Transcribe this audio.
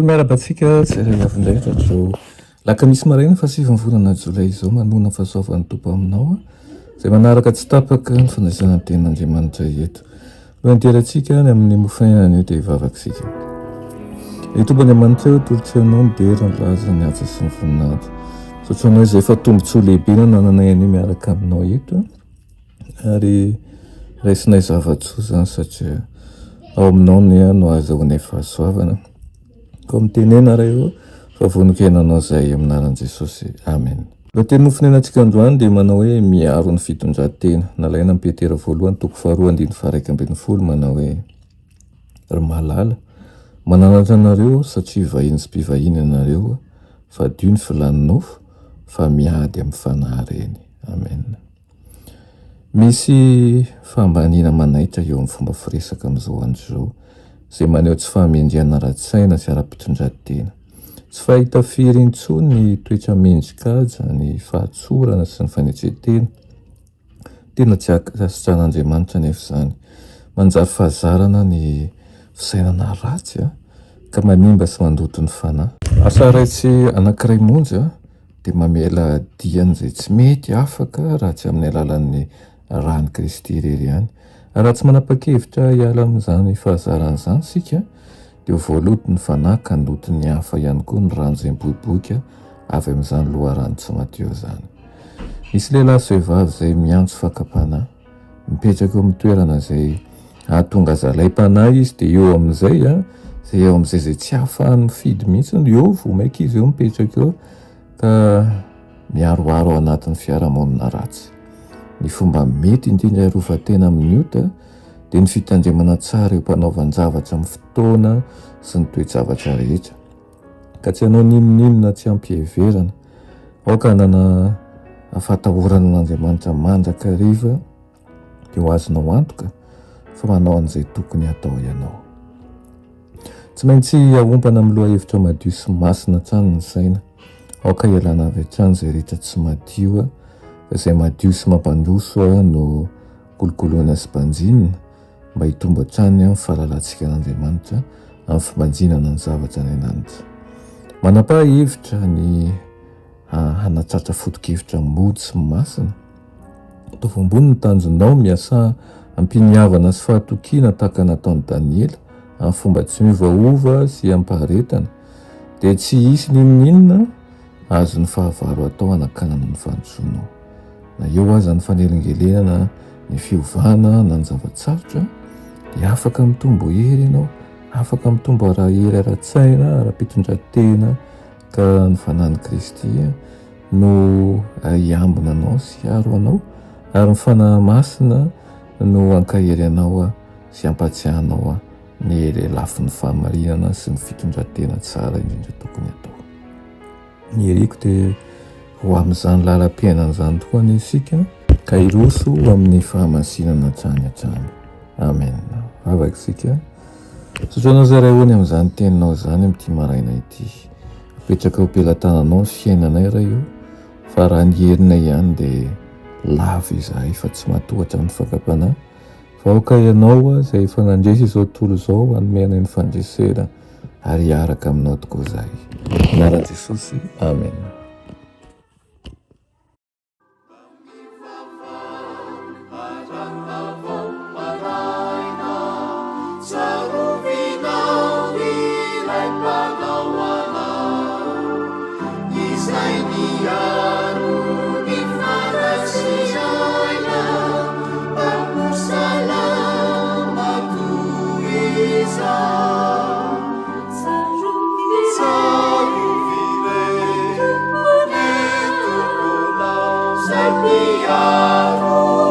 Miarabantsika tsiraiavindray ratro laka misy maraina fa 7 volana jolay izao manona fahasoavan'ny tompo aminao izay manaraka tsy tapaka ny fandraisana ny tenin'Andriamanitra eto lohanterantsika ny amin'ny mofinainana io dia hivavakasika ny tompo Andriamanitra eo tolotraianao ny dera ny laza ny asa sy ny voninahitra soatranao izay efa tombontsoa lehibe na nananay anio miaraka aminao eto ary raisinay zavatsoa zany satria ao aminao ny no azahoanay fahasoavana ko mitenena raha eo fa voninkenanao izay aminaran'i Jesosy. Amen. Raha teny nofinainantsika androany dia manao hoe miaro ny fitondran-tena. Nalaina amin'ny Petera 1:2-1 manao hoe ry mahalala mananatra anareo satria vahiny sy mpivahiny anareo fa dio ny filaninofo fa miady amin'ny fanahy reny. Amen. Misy fambanina manaitra eo amin'ny fomba firesaka amin'izao andro izao izay maneho tsy fahamendrihana ara-tsaina sy ara-pitondran-tena. Tsy fahita firy intsony ny toetra mendrikaja, ny fahatsorana sy ny fanetretena. Tena tsy akasitrahan'Andriamanitra nefa izany. Manjary fahazarana ny fisainana ratsy ka manimba sy mandoto ny fanahy. Asa raitsy anankiray monjy dia mamela diany izay tsy mety afaka raha tsy amin'ny alalan'ny rany Kristy irery ihany. Raha tsy manapa-kevitra hiala amin'izany fahazaran'izany sika dia voaloto ny fanahy ka ndoto ny hafa ihany koa ny rano izay miboiboika avy amin'izany loharano tsy madio izany. Misy lehilahy sy vehivavy izay miantso fakam-panahy mipetraka eo amin'ny toerana izay ahatonga zalai-panahy izy dia eo amin'izay eo amin'izay izay tsy ahafahany mifidy mihitsy eo vao maika izy eo mipetraka eo ka miaroaro ao anatin'ny fiarahamonina ratsy. Ny fomba mety indrindra iarovan-tena amin'ny ota dia ny fitandremana tsara eo mpanaovan-javatra amin'ny fotoana sy ny toe-javatra rehetra ka tsy hanao ninoninona tsy ampiheverana aoka hanana afatahorana n'Andriamanitra mandrakariva dia ho azonao antoka fa manao an'izay tokony hatao ianao. Tsy maintsy ahompana amin'ny loha hevitra madio sy masina hatrany ny saina aoka ialana avy hatrany izay rehetra tsy madio izay madio sy mampandroso no kolokoloana sy mpanjinina mba hitombo hatrany amin'ny fahalalantsika n'Andriamanitra amin'ny fimbanjinana ny zavatra ny ananitra. Manapa-hevitra ny hanatratra foto-kevitra mody sy masina. Ataovy ambony ny tanjonao miasa ampiniavana sy fahatokiana tahaka nataon'i Daniela amin'ny fomba tsy miovaova sy ampaharetana dia tsy hisy ninoninona azo ny fahavaro atao hanakanana ny fandrosoanao. Na eo aza ny fanelingelenana ny fiovana na ny zavatsarotra dia afaka mitombo hery ianao, afaka mitombo ara-hery ara-tsaina ara-pitondran-tena ka ny fanahin'i Kristy no hiambina anao sy hiaro anao ary ny fanahy masina no hankahery anao sy hampatsiahanao ny lafin'ny fahamarinana sy ny fitondran-tena tsara indrindra tokony atao. Ny heriko dia ho amin'izany lalam-piainan'izany tokoa ny isika ka hiroso amin'ny fahamasinana hatrany hatrany. Amen. Vavakasika sotranao zaray hoany amin'izany teninao izany amin'ity maraina ity. Apetraka eo am-pelantananao ny fiainanay raha io fa raha ny herinay ihany dia lava izahay fa tsy matohatra amin'ny fakam-panahy fa aoka ianao izay efa nandresy izao tontolo izao hanomenay ny fandresera ary hiaraka aminao tokoa izahay. Anaran'i Jesosy. Amen. Piaro